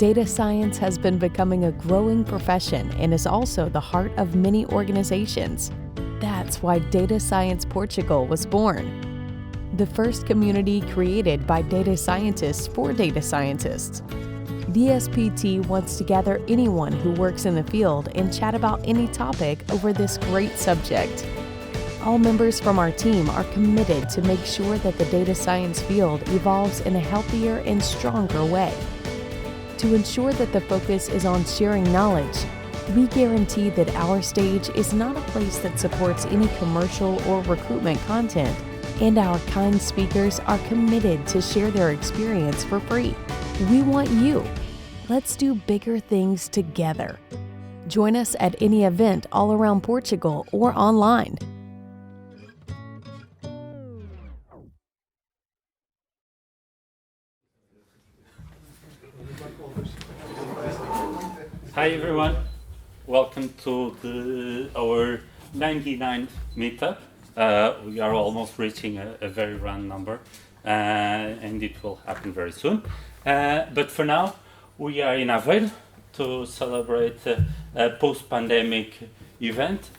Data science has been becoming a growing profession and is also the heart of many organizations. That's why Data Science Portugal was born, the first community created by data scientists for data scientists. DSPT wants to gather anyone who works in the field and chat about any topic over this great subject. All members from our team are committed to make sure that the data science field evolves in a healthier and stronger way. To ensure that the focus is on sharing knowledge, we guarantee that our stage is not a place that supports any commercial or recruitment content, and our kind speakers are committed to share their experience for free. We want you. Let's do bigger things together. Join us at any event all around Portugal or online. Hi everyone, welcome to our 99th meetup. We are almost reaching a very round number and it will happen very soon. But for now, we are in Aveiro to celebrate a post-pandemic event.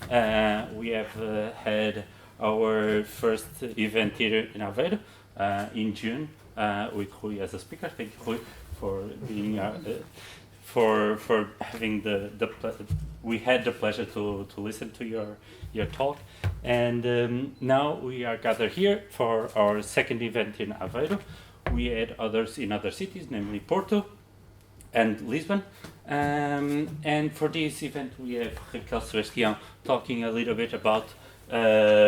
We have had our first event here in Aveiro in June with Rui as a speaker. Thank you, Rui, for being for having we had the pleasure to listen to your talk, and now we are gathered here for our second event in Aveiro. We had others in other cities, namely Porto and Lisbon, and for this event we have Raquel Sebastião talking a little bit about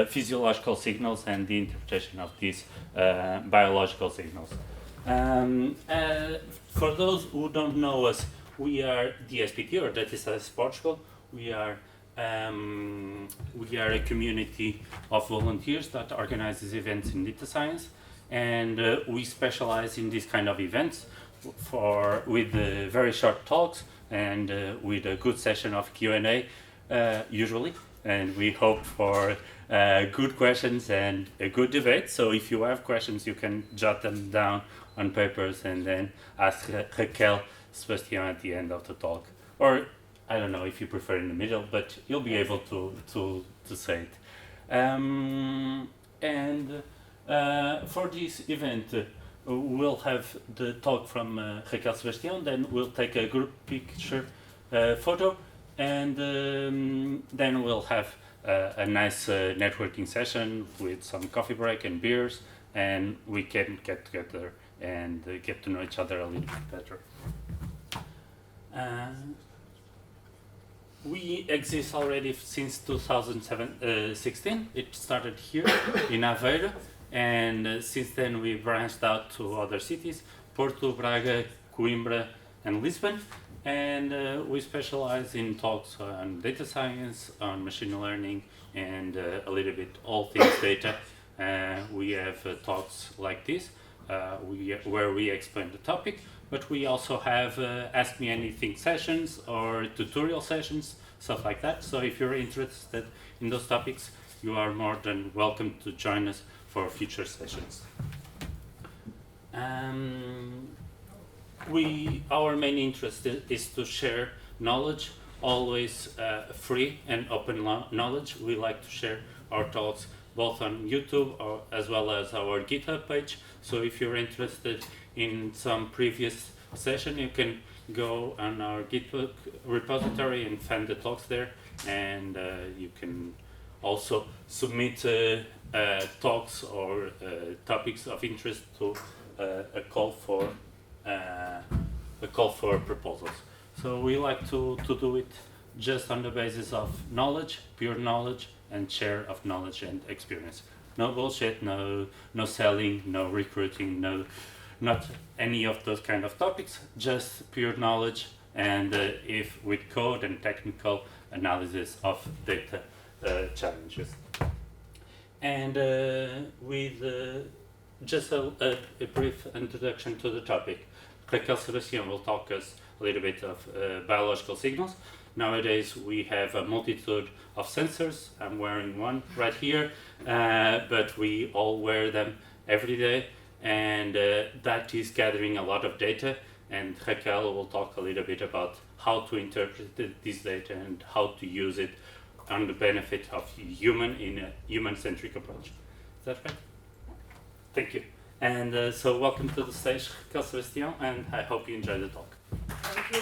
physiological signals and the interpretation of these biological signals. For those who don't know us, we are DSPT, or Data Science Portugal. We are a community of volunteers that organizes events in data science, and we specialize in this kind of events with very short talks and with a good session of Q&A usually, and we hope for good questions and a good debate. So if you have questions, you can jot them down on papers and then ask Raquel Sebastião at the end of the talk, or I don't know if you prefer in the middle, but you'll be able to say it. For this event, we'll have the talk from Raquel Sebastião, then we'll take a group picture photo, and then we'll have a nice networking session with some coffee break and beers, and we can get together and get to know each other a little bit better. We exist already since 2016. It started here in Aveiro, and since then we branched out to other cities, Porto, Braga, Coimbra, and Lisbon. And we specialize in talks on data science, on machine learning, and a little bit all things data. We have talks like this where we explain the topic, but we also have Ask Me Anything sessions or tutorial sessions, stuff like that. So if you're interested in those topics, you are more than welcome to join us for future sessions. Our main interest is to share knowledge, always free and open knowledge. We like to share our talks both on YouTube as well as our GitHub page. So if you're interested in some previous session, you can go on our GitHub repository and find the talks there, and you can also submit talks or topics of interest to a call for proposals. So we like to do it just on the basis of knowledge, pure knowledge, and share of knowledge and experience. No bullshit, no selling, no recruiting, not any of those kind of topics, just pure knowledge, and if with code and technical analysis of data challenges. And with just a brief introduction to the topic, Raquel Sebastião will talk us a little bit of biological signals. Nowadays we have a multitude of sensors. I'm wearing one right here, but we all wear them every day, and that is gathering a lot of data, and Raquel will talk a little bit about how to interpret this data and how to use it on the benefit of human in a human-centric approach. Is that right? Thank you. And so welcome to the stage, Raquel, Sebastião, and I hope you enjoy the talk. Thank you.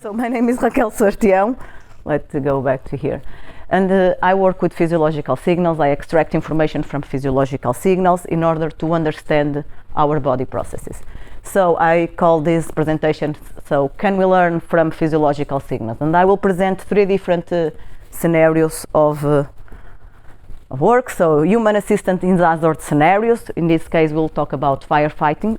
So my name is Raquel Sebastião. Let's go back to here. And I work with physiological signals. I extract information from physiological signals in order to understand our body processes. So I call this presentation, so can we learn from physiological signals? And I will present three different scenarios of work. So human assistant in hazard scenarios. In this case, we'll talk about firefighting,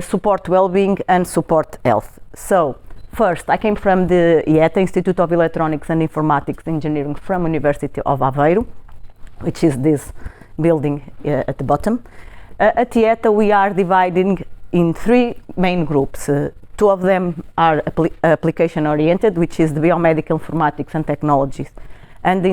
support well-being, and support health. So first, I came from the IEETA, Institute of Electronics and Informatics Engineering from University of Aveiro, which is this building at the bottom. At IEETA, we are dividing in three main groups. Two of them are application-oriented, which is the biomedical informatics and technologies, and the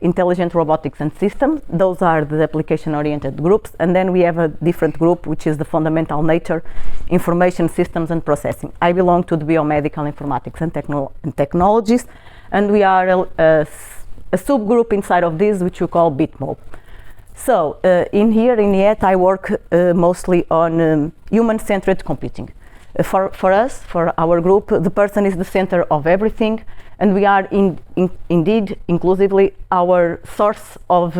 intelligent robotics and systems. Those are the application-oriented groups. And then we have a different group, which is the fundamental nature, information systems and processing. I belong to the biomedical informatics and technologies, and we are a subgroup inside of this, which we call BITMO. So in IEETA, I work mostly on human-centered computing. For us, for our group, the person is the center of everything, and we are indeed inclusively our source of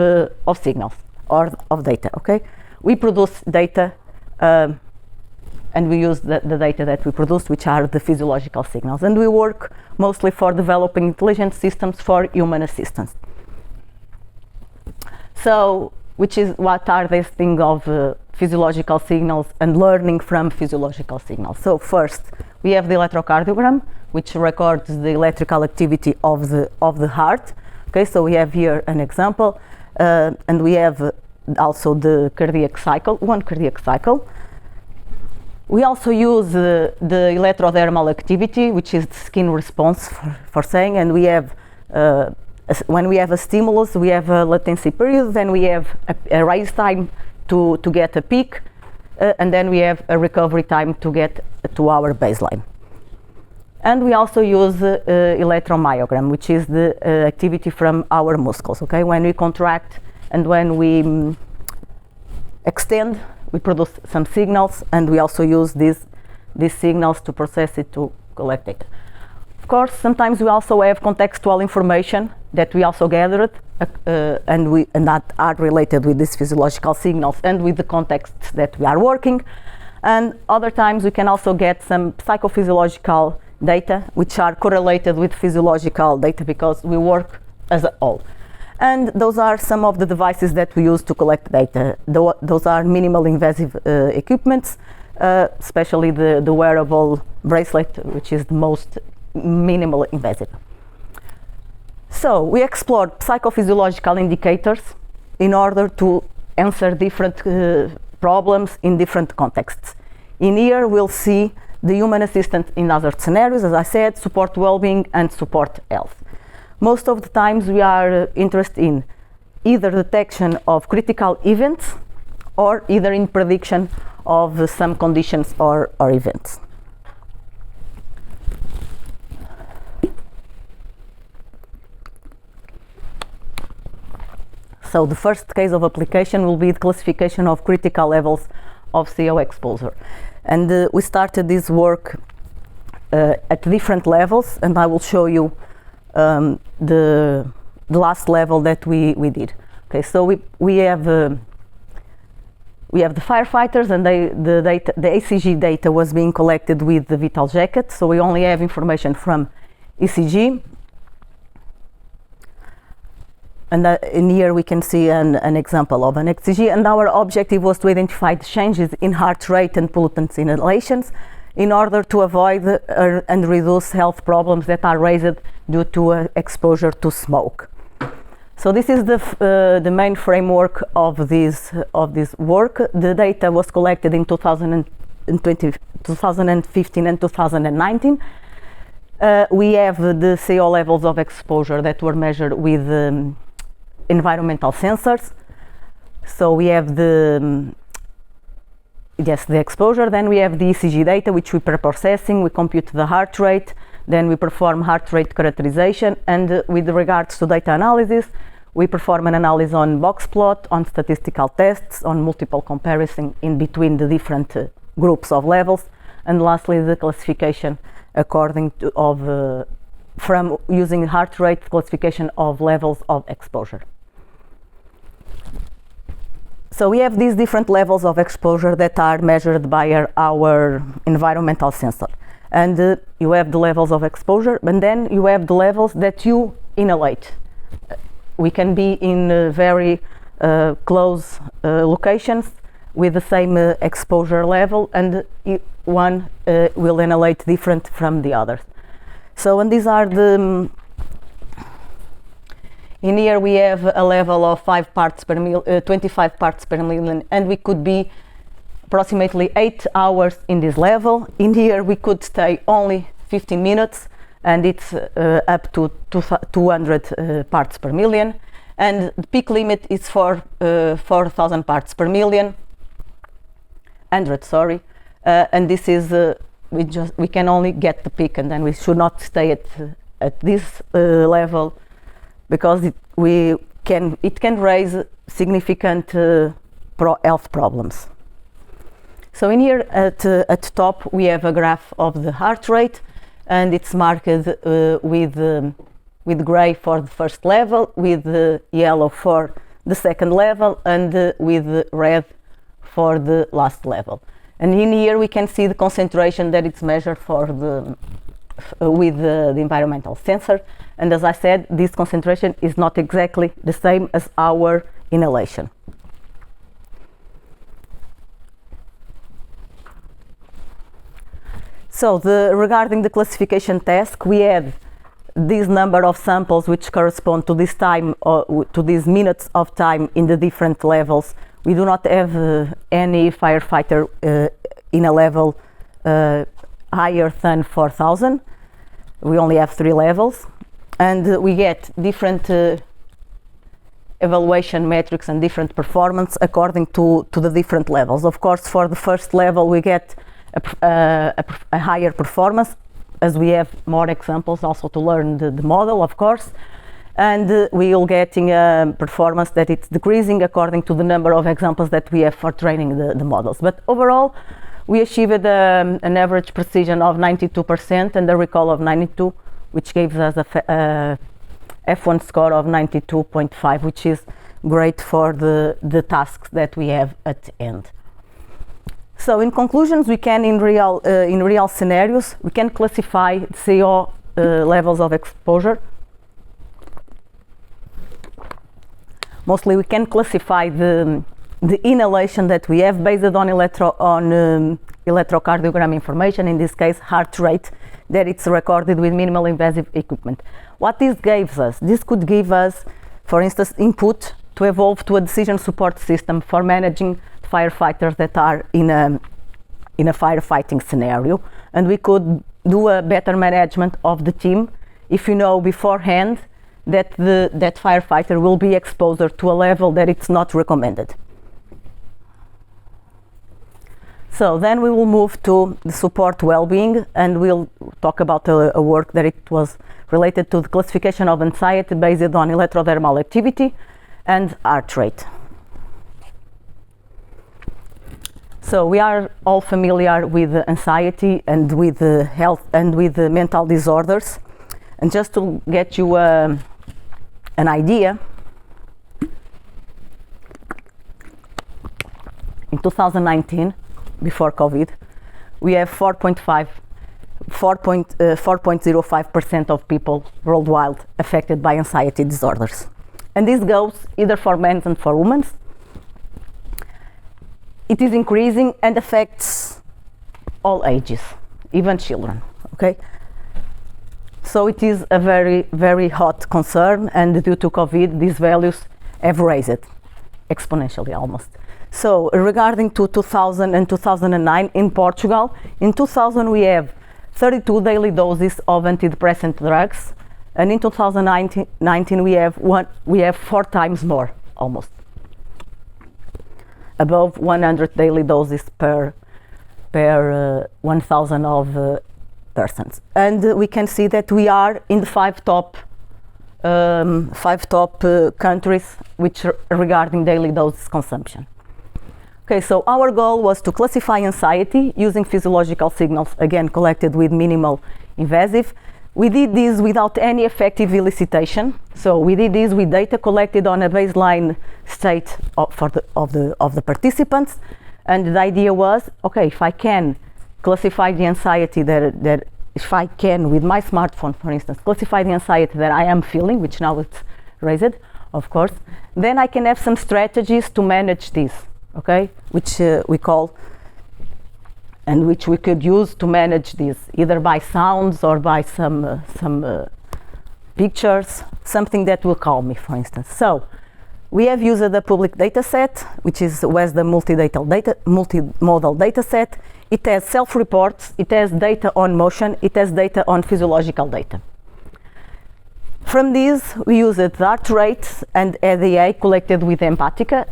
signals or of data. Okay, we produce data, and we use the data that we produce, which are the physiological signals, and we work mostly for developing intelligent systems for human assistance. So, what are these things of physiological signals and learning from physiological signals? So first, we have the electrocardiogram, which records the electrical activity of the heart. Okay, so we have here an example, and we have also the cardiac cycle, one cardiac cycle. We also use the electrodermal activity, which is the skin response for saying, and we have when we have a stimulus, we have a latency period, then we have a rise time to get a peak, and then we have a recovery time to get to our baseline. And we also use electromyogram, which is the activity from our muscles. Okay, when we contract and when we extend, we produce some signals, and we also use these signals to process it to collect data. Of course, sometimes we also have contextual information that we also gathered, and that are related with these physiological signals and with the contexts that we are working. And other times we can also get some psychophysiological data, which are correlated with physiological data because we work as a whole. And those are some of the devices that we use to collect data. Those are minimal invasive equipments, especially the wearable bracelet, which is the most minimal invasive. So we explored psychophysiological indicators in order to answer different problems in different contexts. In here we'll see the human assistant in other scenarios, as I said, support well-being and support health. Most of the times we are interested in either detection of critical events or either in prediction of some conditions or events. So the first case of application will be the classification of critical levels of CO exposure. And we started this work at different levels, and I will show you the last level that we did. Okay, so we have the firefighters, and the ECG data was being collected with the vital jacket, so we only have information from ECG. And in here we can see an example of an ECG, and our objective was to identify the changes in heart rate and pollutants inhalations in order to avoid and reduce health problems that are raised due to exposure to smoke. So this is the main framework of this work. The data was collected in 2015 and 2019. We have the CO levels of exposure that were measured with environmental sensors. So we have the exposure, then we have the ECG data, which we pre-processing, we compute the heart rate, then we perform heart rate characterization, and with regards to data analysis, we perform an analysis on box plot, on statistical tests, on multiple comparison in between the different groups of levels, and lastly the classification according to from using heart rate classification of levels of exposure. So we have these different levels of exposure that are measured by our environmental sensor. And you have the levels of exposure, and then you have the levels that you inhalate. We can be in very close locations with the same exposure level, and one will inhalate different from the others. So, and these are the in here we have a level of 25 parts per million, and we could be approximately 8 hours in this level. In here we could stay only 15 minutes, and it's up to 200 parts per million, and the peak limit is for 4,000 parts per million, 100, sorry, and this is we can only get the peak, and then we should not stay at this level, because it can raise significant health problems. So in here at top we have a graph of the heart rate, and it's marked with gray for the first level, with yellow for the second level, and with red for the last level. And in here we can see the concentration that it's measured for with the environmental sensor. And as I said, this concentration is not exactly the same as our inhalation. So regarding the classification task, we had this number of samples which correspond to this time, or to these minutes of time in the different levels. We do not have any firefighter in a level higher than 4,000. We only have 3 levels, and we get different evaluation metrics and different performance according to the different levels. Of course, for the first level we get a higher performance, as we have more examples also to learn the model, of course, and we will getting a performance that it's decreasing according to the number of examples that we have for training the models. But overall, we achieved an average precision of 92% and a recall of 92, which gives us a F1 score of 92.5, which is great for the tasks that we have at end. So in conclusions, we can in real scenarios, we can classify CO levels of exposure. Mostly we can classify the inhalation that we have based on electrocardiogram information, in this case heart rate, that it's recorded with minimal invasive equipment. What this gives us, this could give us, for instance, input to evolve to a decision support system for managing firefighters that are in a firefighting scenario, and we could do a better management of the team if you know beforehand that that firefighter will be exposed to a level that it's not recommended. So then we will move to the support well-being, and we'll talk about a work that it was related to the classification of anxiety based on electrodermal activity and heart rate. So we are all familiar with anxiety and with health and with mental disorders. And just to get you an idea, in 2019, before COVID, we have 4.05% of people worldwide affected by anxiety disorders. And this goes either for men and for women. It is increasing and affects all ages, even children, okay? So it is a very, very hot concern, and due to COVID, these values have raised exponentially almost. So regarding to 2000 and 2009 in Portugal, in 2000 we have 32 daily doses of antidepressant drugs, and in 2019 we have 4 times more almost. above 100 daily doses per 1,000 of persons. And we can see that we are in the five top countries which regarding daily dose consumption. Okay, so our goal was to classify anxiety using physiological signals, again collected with minimal invasive. We did this without any effective elicitation. So we did this with data collected on a baseline state of the participants. And the idea was, okay, if I can classify the anxiety that if I can, with my smartphone, for instance, classify the anxiety that I am feeling, which now it's raised, of course, then I can have some strategies to manage this, okay, which we call, and which we could use to manage this, either by sounds or by some pictures, something that will calm me, for instance. So we have used a public data set, which is WESDA multimodal data set. It has self-reports, it has data on motion, it has data on physiological data. From these, we used heart rate and EDA collected with Empatica,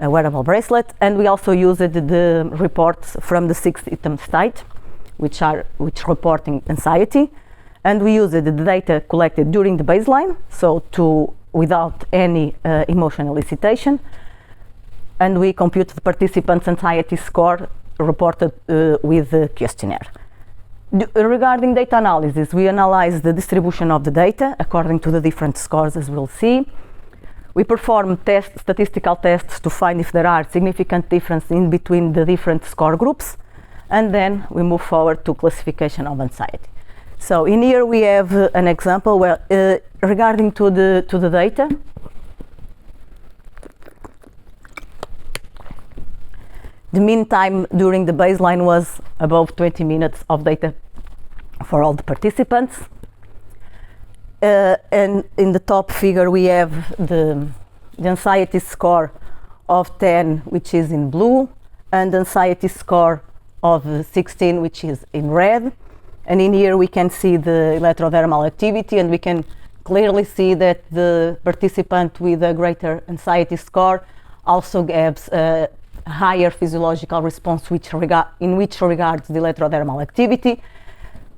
a wearable bracelet, and we also used the reports from the 6 item state, which reporting anxiety, and we used the data collected during the baseline, so without any emotional elicitation, and we compute the participants' anxiety score reported with the questionnaire. Regarding data analysis, we analyzed the distribution of the data according to the different scores, as we'll see. We perform statistical tests to find if there are significant differences in between the different score groups, and then we move forward to classification of anxiety. So in here we have an example where regarding to the data, the mean time during the baseline was above 20 minutes of data for all the participants. And in the top figure we have the anxiety score of 10, which is in blue, and anxiety score of 16, which is in red. And in here we can see the electrodermal activity, and we can clearly see that the participant with a greater anxiety score also gives a higher physiological response in which regards the electrodermal activity.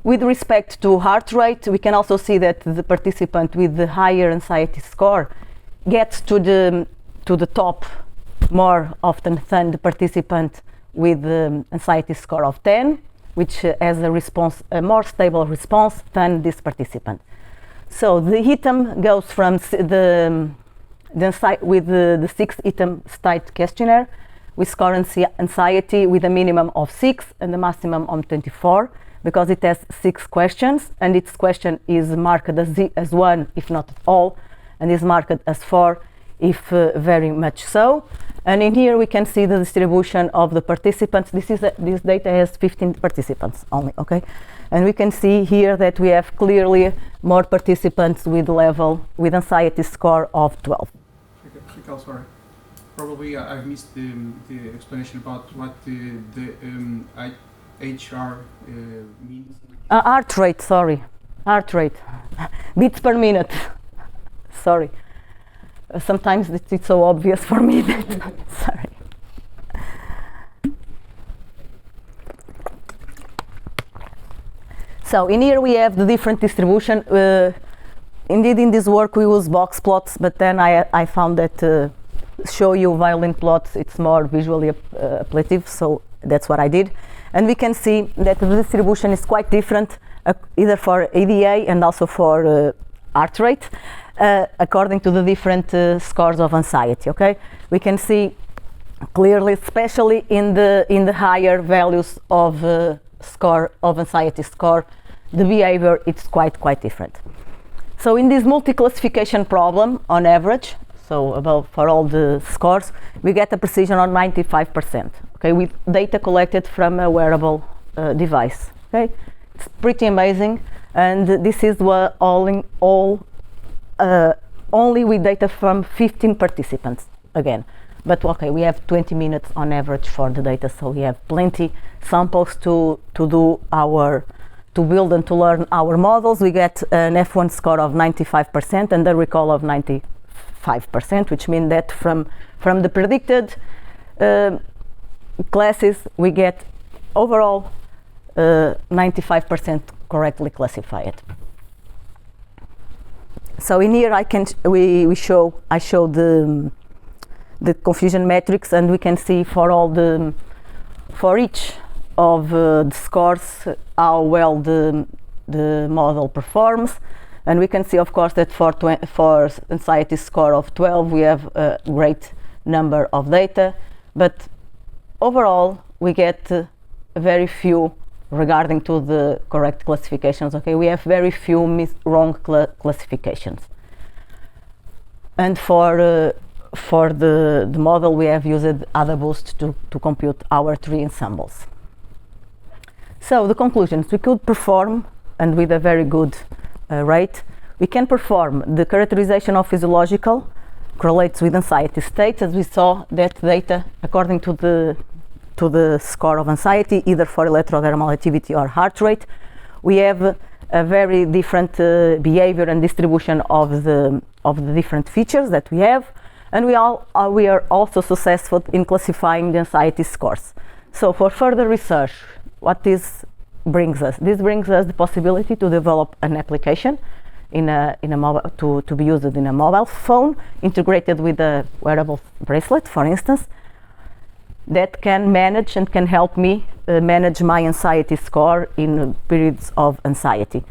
With respect to heart rate, we can also see that the participant with the higher anxiety score gets to the top more often than the participant with the anxiety score of 10, which has a more stable response than this participant. So the item goes from with the 6 item state questionnaire. We score anxiety with a minimum of 6 and a maximum of 24, because it has 6 questions, and each question is marked as 1 if not at all, and is marked as 4 if very much so. And in here we can see the distribution of the participants. This data has 15 participants only, okay? And we can see here that we have clearly more participants with anxiety score of 12. Raquel, sorry. Probably I've missed the explanation about what the HR means. Heart rate, sorry. Heart rate. Beats per minute. Sorry. Sometimes it's so obvious for me that, sorry. So in here we have the different distribution. Indeed, in this work we use box plots, but then I found that show you violin plots, it's more visually applicable, so that's what I did. And we can see that the distribution is quite different, either for ADA and also for heart rate, according to the different scores of anxiety. Okay, we can see clearly, especially in the higher values of score of anxiety score, the behavior is quite different. So in this multi-classification problem, on average, so about for all the scores, we get a precision on 95%. Okay, with data collected from a wearable device. Okay, it's pretty amazing, and this is what only with data from 15 participants again. But okay, we have 20 minutes on average for the data, so we have plenty samples to build and to learn our models. We get an F1 score of 95% and a recall of 95%. 95%, which means that from the predicted classes we get overall 95% correctly classified. So in here I show the confusion metrics, and we can see for each of the scores how well the model performs. And we can see, of course, that for anxiety score of 12 we have a great number of data, but overall we get very few regarding to the correct classifications. Okay, we have very few wrong classifications. And for the model we have used AdaBoost to compute our 3 ensembles. So the conclusions: we could perform, and with a very good rate, we can perform the characterization of physiological correlates with anxiety states, as we saw that data according to the score of anxiety, either for electrodermal activity or heart rate. We have a very different behavior and distribution of the different features that we have, and we are also successful in classifying the anxiety scores. So for further research, what this brings us? This brings us the possibility to develop an application in a mobile, to be used in a mobile phone, integrated with a wearable bracelet, for instance, that can manage and can help me manage my anxiety score in periods of anxiety.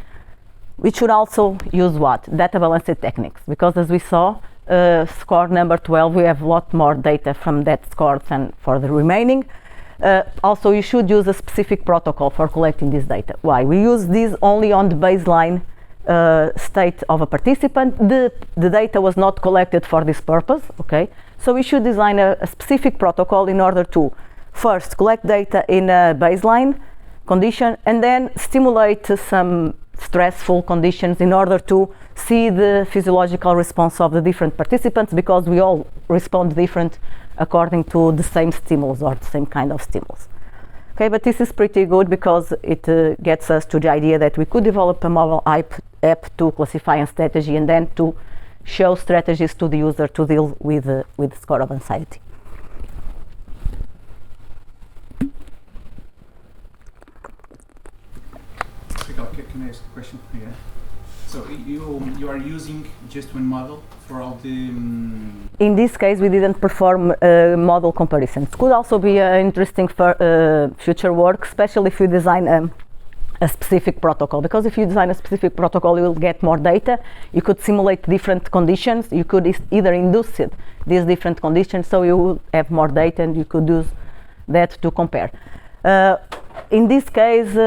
We should also use what? Data balanced techniques, because as we saw, score number 12, we have a lot more data from that score than for the remaining. Also, you should use a specific protocol for collecting this data. Why? We use this only on the baseline state of a participant. The data was not collected for this purpose, okay? So we should design a specific protocol in order to first collect data in a baseline condition and then stimulate some stressful conditions in order to see the physiological response of the different participants, because we all respond different according to the same stimulus or the same kind of stimulus. Okay, but this is pretty good because it gets us to the idea that we could develop a mobile app to classify a strategy and then to show strategies to the user to deal with the score of anxiety. Raquel, can I ask a question here? So you are using just one model for all the... In this case, we didn't perform model comparisons. Could also be interesting for future work, especially if you design a specific protocol, because if you design a specific protocol, you will get more data. You could simulate different conditions. You could either induce these different conditions, so you will have more data and you could use that to compare. In this case,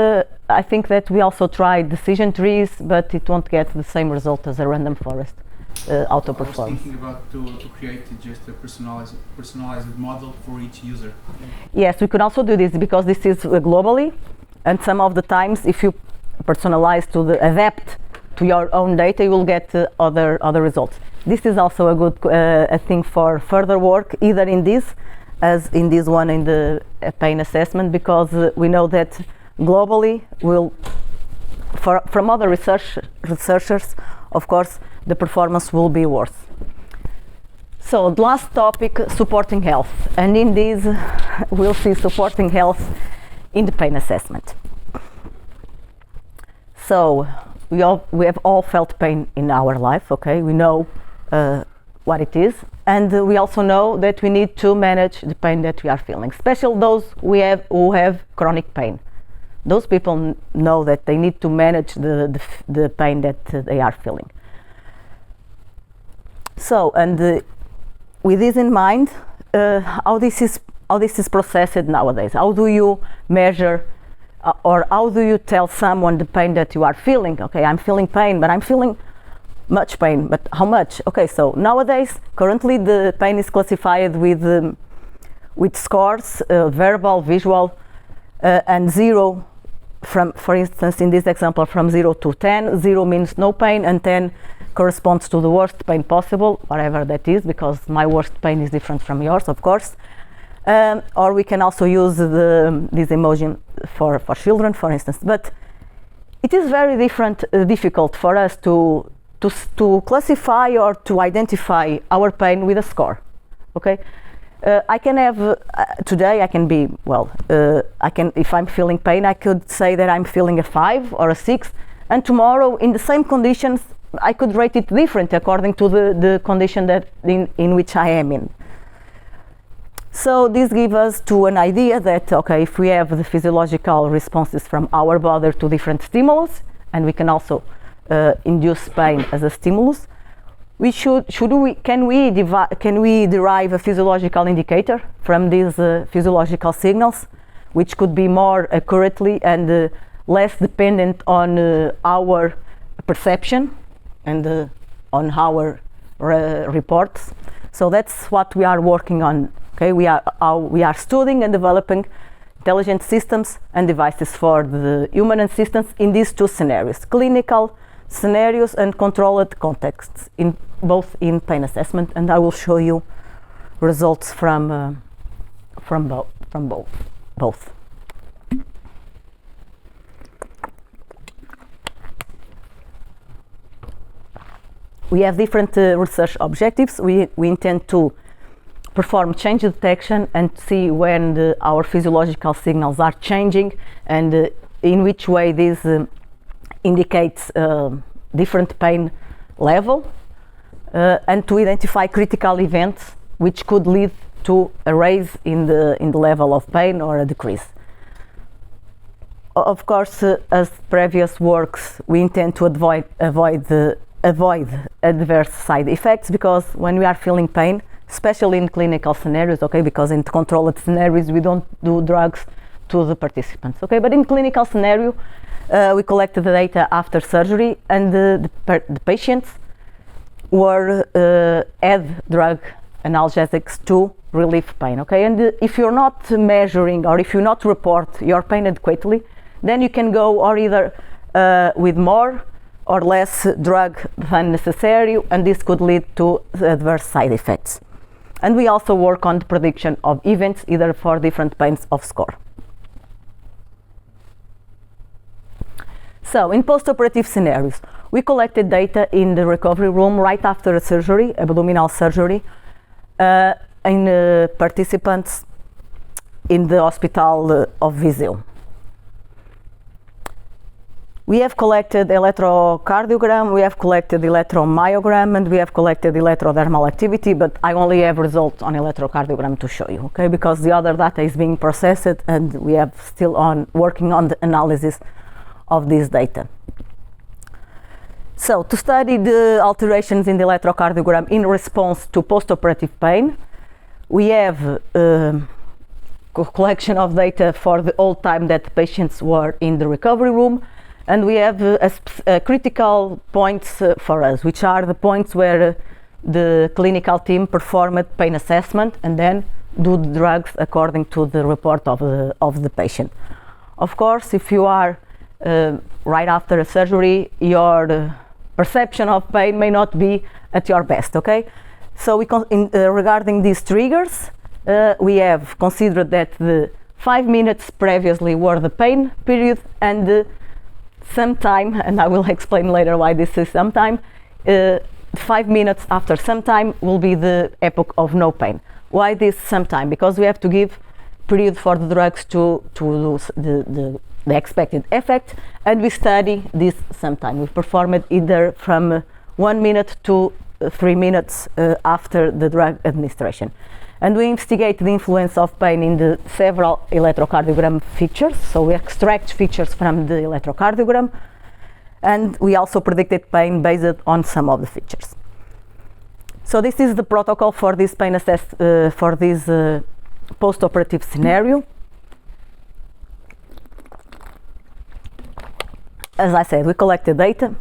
I think that we also tried decision trees, but it won't get the same result as a random forest auto performance. I was thinking about to create just a personalized model for each user. Yes, we could also do this because this is globally, and some of the times if you personalize adapt to your own data, you will get other results. This is also a good thing for further work, either in this as in this one in the pain assessment, because we know that globally from other researchers, of course, the performance will be worse. So the last topic, supporting health, and in this we'll see supporting health in the pain assessment. So we have all felt pain in our life, okay? We know what it is, and we also know that we need to manage the pain that we are feeling, especially those who have chronic pain. Those people know that they need to manage the pain that they are feeling. So, and with this in mind, how this is processed nowadays? How do you measure, or how do you tell someone the pain that you are feeling? Okay, I'm feeling pain, but I'm feeling much pain, but how much? Okay, so nowadays, currently the pain is classified with scores, verbal, visual, and 0. For instance, in this example, from 0 to 10, 0 means no pain, and 10 corresponds to the worst pain possible, whatever that is, because my worst pain is different from yours, of course. Or we can also use this emoji for children, for instance. But it is very difficult for us to to classify or to identify our pain with a score. Okay, I can have today. I can be I can, if I'm feeling pain, I could say that I'm feeling a 5 or a 6, and tomorrow in the same conditions I could rate it different according to the condition that in which I am in. So this gives us to an idea that, okay, if we have the physiological responses from our body to different stimulus, and we can also induce pain as a stimulus, can we derive a physiological indicator from these physiological signals, which could be more accurately and less dependent on our perception and on our reports. So that's what we are working on. Okay, we are studying and developing intelligent systems and devices for the human assistance in these two scenarios: clinical scenarios and controlled contexts, in both in pain assessment. And I will show you results from both. We have different research objectives. We intend to perform change detection and see when our physiological signals are changing, and in which way this indicates different pain level, and to identify critical events which could lead to a raise in the level of pain or a decrease. Of course, as previous works, we intend to avoid adverse side effects, because when we are feeling pain, especially in clinical scenarios, okay, because in controlled scenarios we don't do drugs to the participants, okay, but in clinical scenario we collected the data after surgery, and the patients were had drug analgesics to relieve pain, okay, and if you're not measuring or if you not report your pain adequately, then you can go or either with more or less drug than necessary, and this could lead to adverse side effects. And we also work on the prediction of events, either for different pains of score. So in post-operative scenarios, we collected data in the recovery room right after a surgery, abdominal surgery, in participants in the hospital of Viseu. We have collected electrocardiogram, we have collected electromyogram, and we have collected electrodermal activity, but I only have results on electrocardiogram to show you, okay? Because the other data is being processed, and we have still working on the analysis of this data. So to study the alterations in the electrocardiogram in response to postoperative pain, we have collection of data for the whole time that the patients were in the recovery room. And we have critical points for us, which are the points where the clinical team performed pain assessment and then do the drugs according to the report of the patient. Of course, if you are right after a surgery, your perception of pain may not be at your best, okay? So regarding these triggers, we have considered that the 5 minutes previously were the pain period, and sometime, and I will explain later why this is sometime, 5 minutes after sometime will be the epoch of no pain. Why this sometime? Because we have to give period for the drugs to lose the expected effect, and we study this sometime. We perform it either from 1 minute to 3 minutes after the drug administration. And we investigate the influence of pain in the several electrocardiogram features. So we extract features from the electrocardiogram, and we also predicted pain based on some of the features. So this is the protocol for this pain for this post-operative scenario. As I said, we collected data,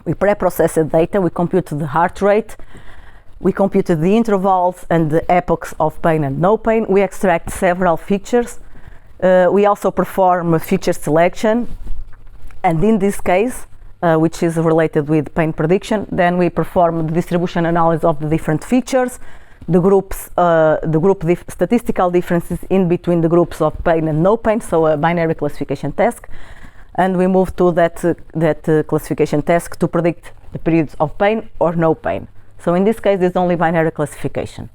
we pre-processed data, we computed the heart rate, we computed the intervals and the epochs of pain and no pain. We extract several features. We also perform feature selection, and in this case, which is related with pain prediction, then we perform the distribution analysis of the different features, the groups, statistical differences in between the groups of pain and no pain, so a binary classification task, and we move to that classification task to predict the periods of pain or no pain. So in this case, it's only binary classification.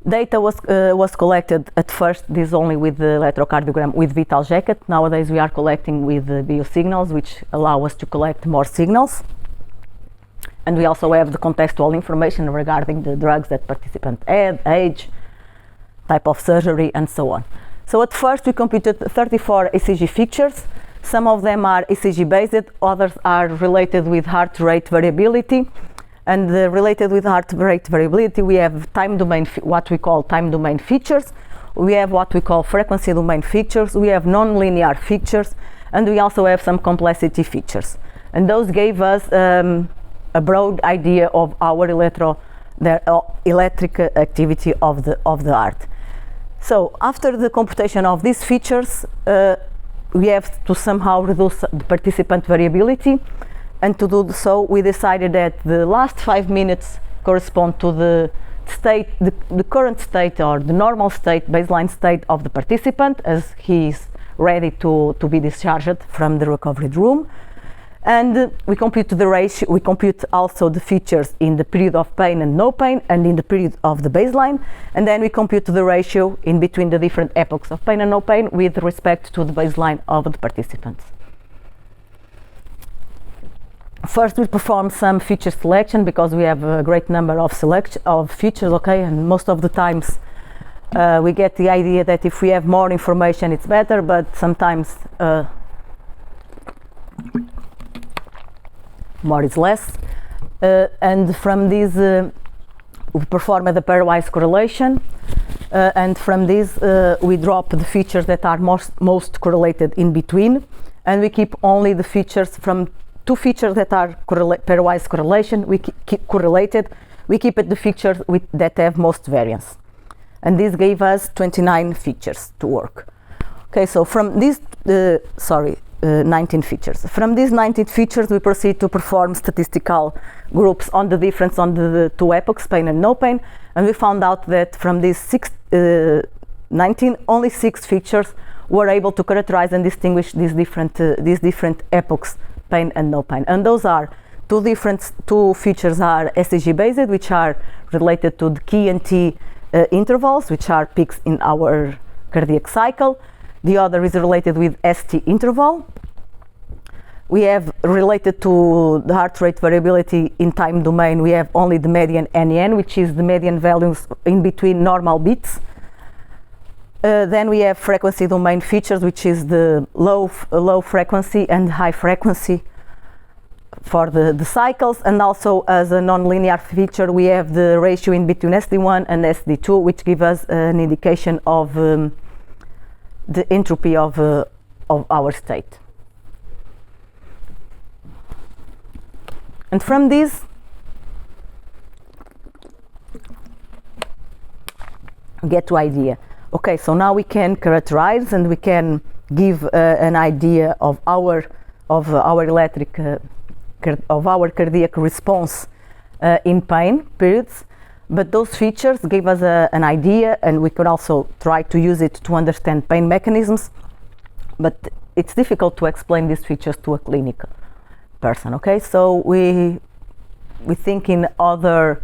Data was collected at first, this only with the electrocardiogram with vital jacket. Nowadays we are collecting with the biosignals, which allow us to collect more signals. And we also have the contextual information regarding the drugs that participant had, age, type of surgery, and so on. So at first we computed 34 ECG features. Some of them are ECG based, others are related with heart rate variability. And related with heart rate variability, we have time domain, what we call time domain features. We have what we call frequency domain features. We have non-linear features, and we also have some complexity features. And those gave us a broad idea of our electric activity of the heart. So after the computation of these features, we have to somehow reduce the participant variability. And to do so, we decided that the last 5 minutes correspond to the state, the current state or the normal state, baseline state of the participant as he is ready to be discharged from the recovery room. And we compute the ratio, we compute also the features in the period of pain and no pain and in the period of the baseline. And then we compute the ratio in between the different epochs of pain and no pain with respect to the baseline of the participants. First, we perform some feature selection because we have a great number of features, okay, and most of the times we get the idea that if we have more information it's better, but sometimes more is less. And from this we perform the pairwise correlation, and from this we drop the features that are most correlated in between, and we keep only the features from two features that are pairwise correlation, we keep correlated, we keep it the features that have most variance. And this gave us 29 features to work. Okay, so from these, 19 features. From these 19 features, we proceed to perform statistical groups on the difference on the two epochs, pain and no pain, and we found out that from these 19, only 6 features were able to characterize and distinguish these different epochs, pain and no pain. And those are two features are SEG based, which are related to the key and T intervals, which are peaks in our cardiac cycle. The other is related with ST interval. We have related to the heart rate variability in time domain, we have only the median NEN, which is the median values in between normal beats. Then we have frequency domain features, which is the low frequency and high frequency for the cycles, and also as a non-linear feature we have the ratio in between SD1 and SD2, which give us an indication of the entropy of our state. And from this we get to idea. Okay, so now we can characterize and we can give an idea of our cardiac response in pain periods, but those features give us an idea, and we can also try to use it to understand pain mechanisms, but it's difficult to explain these features to a clinical person. Okay, so we think in other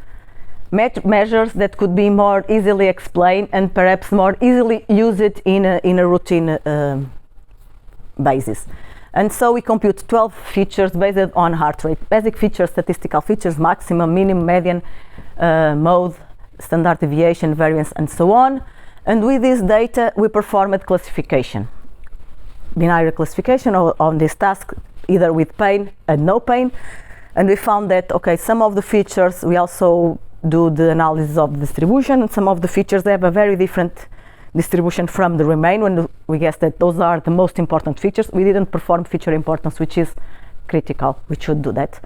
measures that could be more easily explained and perhaps more easily use it in a routine basis. And so we compute 12 features based on heart rate. Basic features, statistical features, maximum, minimum, median, mode, standard deviation, variance, and so on. And with this data, we performed classification. Binary classification on this task, either with pain and no pain. And we found that, okay, some of the features, we also do the analysis of the distribution, and some of the features they have a very different distribution from the remain. When we guess that those are the most important features, we didn't perform feature importance, which is critical. We should do that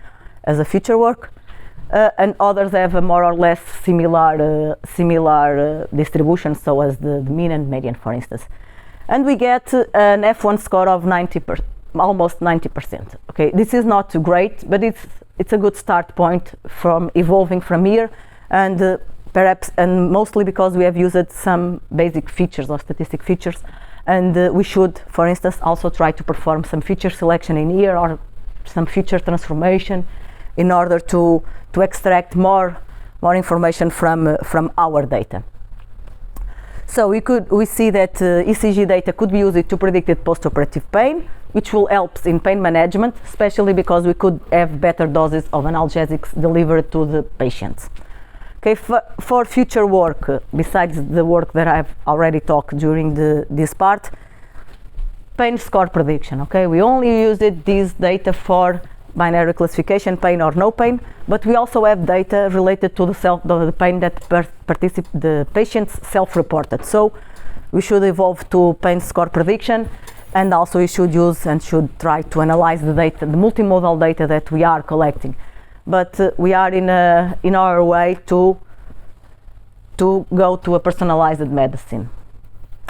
as a feature work. And others have a more or less similar distribution, so as the mean and median, for instance. And we get an F1 score of almost 90%. Okay, this is not great, but it's a good start point from evolving from here, and perhaps and mostly because we have used some basic features or statistic features, and we should, for instance, also try to perform some feature selection in here or some feature transformation in order to extract more information from our data. So we see that ECG data could be used to predict post-operative pain, which will help in pain management, especially because we could have better doses of analgesics delivered to the patients. Okay, for future work, besides the work that I've already talked during this part, pain score prediction. Okay, we only used this data for binary classification, pain or no pain, but we also have data related to the pain that the patients self-reported. So we should evolve to pain score prediction, and also we should use and should try to analyze the data, the multimodal data that we are collecting. But we are in our way to go to a personalized medicine.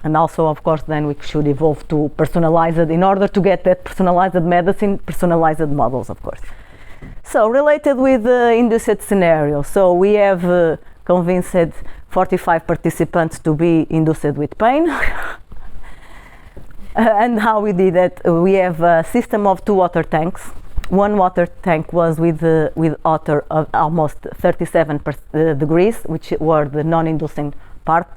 And also, of course, then we should evolve to personalized, in order to get that personalized medicine, personalized models, of course. So related with the induced scenario, so we have convinced 45 participants to be induced with pain. And how we did that, we have a system of 2 water tanks. One water tank was with water of almost 37 degrees, which were the non-inducing part.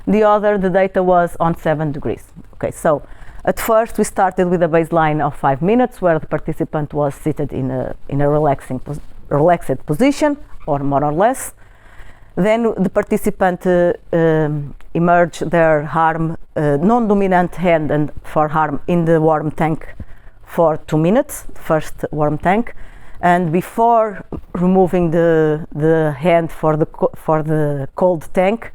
The other, the data was on 7 degrees. Okay, so at first we started with a baseline of 5 minutes where the participant was seated in a relaxed position, or more or less. Then the participant immersed their arm, non-dominant hand and forearm in the warm tank for 2 minutes, the first warm tank. And before removing the hand for the cold tank,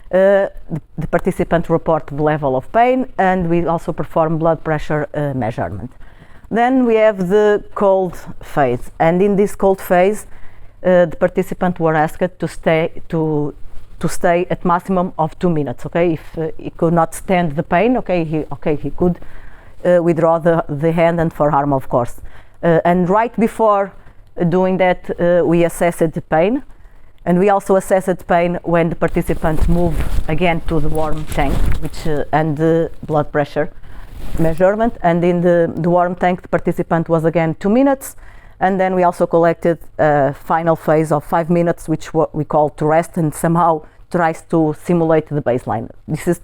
the participant reported the level of pain, and we also perform blood pressure measurement. Then we have the cold phase, and in this cold phase, the participant were asked to stay at maximum of 2 minutes. Okay, if he could not stand the pain, he could withdraw the hand and forearm, of course. And right before doing that, we assessed the pain. And we also assessed pain when the participant moved again to the warm tank, and the blood pressure measurement. And in the warm tank, the participant was again 2 minutes. And then we also collected a final phase of 5 minutes, which we call to rest, and somehow tries to simulate the baseline. This is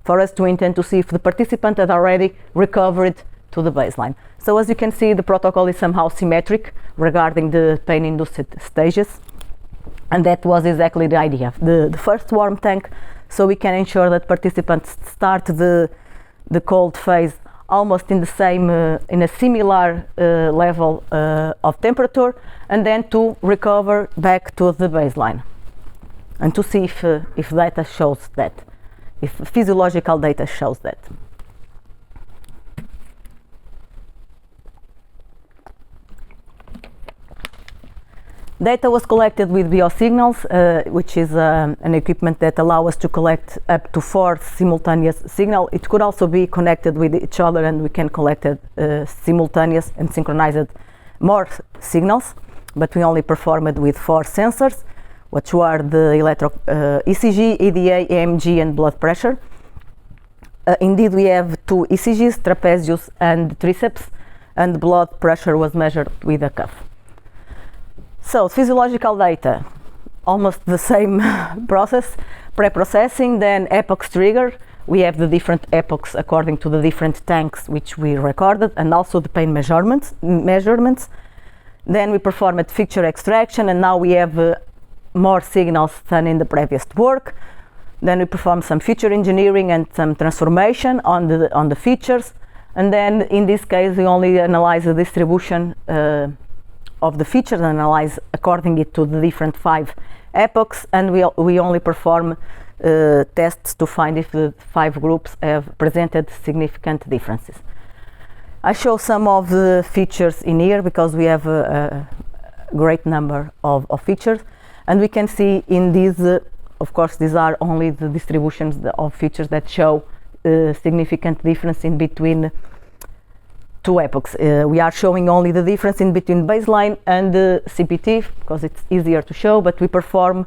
for us to intend to see if the participant had already recovered to the baseline. So as you can see, the protocol is somehow symmetric regarding the pain-induced stages. And that was exactly the idea. The first warm tank, so we can ensure that participants start the cold phase almost in a similar level of temperature, and then to recover back to the baseline, and to see if data shows that, if physiological data shows that. Data was collected with biosignals, which is an equipment that allows us to collect up to 4 simultaneous signals. It could also be connected with each other, and we can collect simultaneous and synchronized more signals, but we only performed with 4 sensors, which were the ECG, EDA, EMG, and blood pressure. Indeed, we have 2 ECGs, trapezius and triceps, and blood pressure was measured with a cuff. So physiological data, almost the same process, pre-processing, then epochs trigger. We have the different epochs according to the different tanks which we recorded, and also the pain measurements. Then we performed feature extraction, and now we have more signals than in the previous work. Then we perform some feature engineering and some transformation on the features. And then in this case, we only analyze the distribution of the features, analyze according to the different 5 epochs, and we only perform tests to find if the 5 groups have presented significant differences. I show some of the features in here because we have a great number of features, and we can see in these, of course, these are only the distributions of features that show significant difference in between 2 epochs. We are showing only the difference in between baseline and the CPT because it's easier to show, but we perform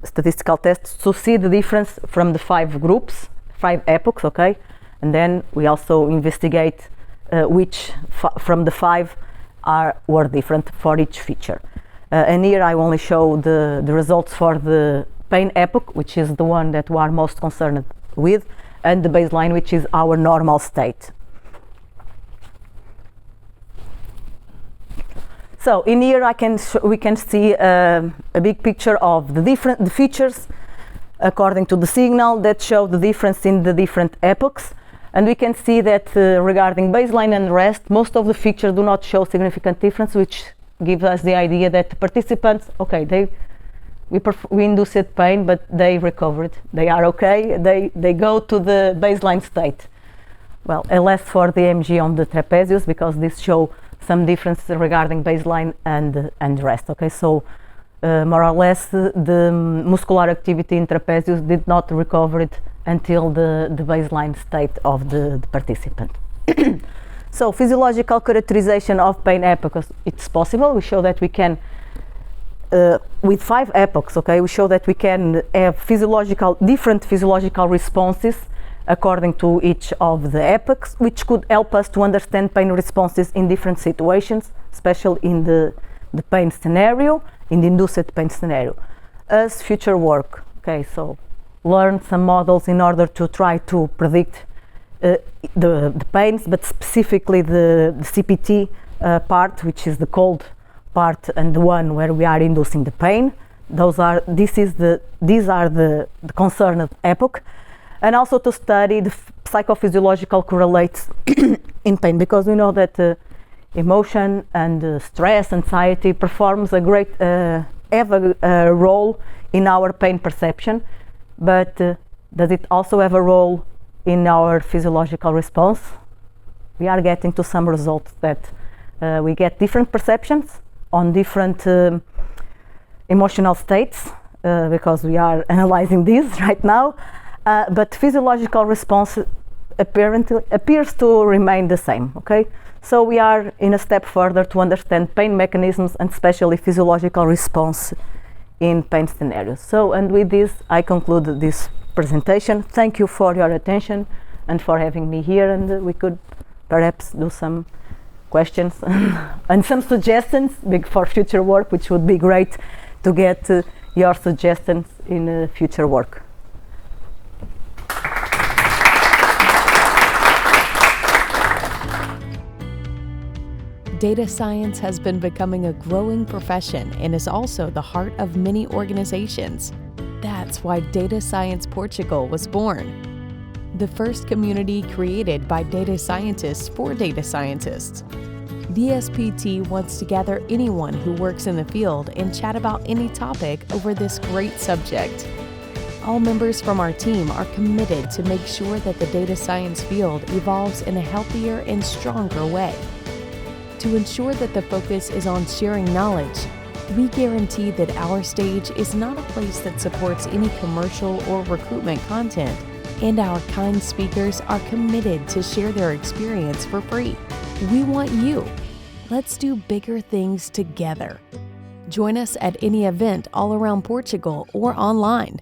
statistical tests to see the difference from the 5 groups, 5 epochs, okay? And then we also investigate which from the 5 were different for each feature. And here I only show the results for the pain epoch, which is the one that we are most concerned with, and the baseline, which is our normal state. So in here we can see a big picture of the features according to the signal that show the difference in the different epochs. And we can see that regarding baseline and rest, most of the features do not show significant difference, which gives us the idea that the participants, okay, we induced pain, but they recovered. They are okay. They go to the baseline state. Well, less for the EMG on the trapezius, because this show some difference regarding baseline and rest. Okay, so more or less the muscular activity in trapezius did not recover it until the baseline state of the participant. So physiological characterization of pain epochs, it's possible. We show that we can, with 5 epochs, okay, we show that we can have different physiological responses according to each of the epochs, which could help us to understand pain responses in different situations, especially in the pain scenario, in the induced pain scenario. As future work, okay, so learn some models in order to try to predict the pains, but specifically the CPT part, which is the cold part and the one where we are inducing the pain. These are the concerned epoch. And also to study the psychophysiological correlates in pain, because we know that emotion and stress, anxiety performs a great, have a role in our pain perception, but does it also have a role in our physiological response? We are getting to some results that we get different perceptions on different emotional states, because we are analyzing these right now. But physiological response appears to remain the same, okay? So we are in a step further to understand pain mechanisms and especially physiological response in pain scenarios. So, and with this, I conclude this presentation. Thank you for your attention and for having me here, and we could perhaps do some questions and some suggestions for future work, which would be great to get your suggestions in future work. Data science has been becoming a growing profession and is also the heart of many organizations. That's why Data Science Portugal was born. The first community created by data scientists for data scientists. DSPT wants to gather anyone who works in the field and chat about any topic over this great subject. All members from our team are committed to make sure that the data science field evolves in a healthier and stronger way. To ensure that the focus is on sharing knowledge, we guarantee that our stage is not a place that supports any commercial or recruitment content, and our kind speakers are committed to share their experience for free. We want you. Let's do bigger things together. Join us at any event all around Portugal or online.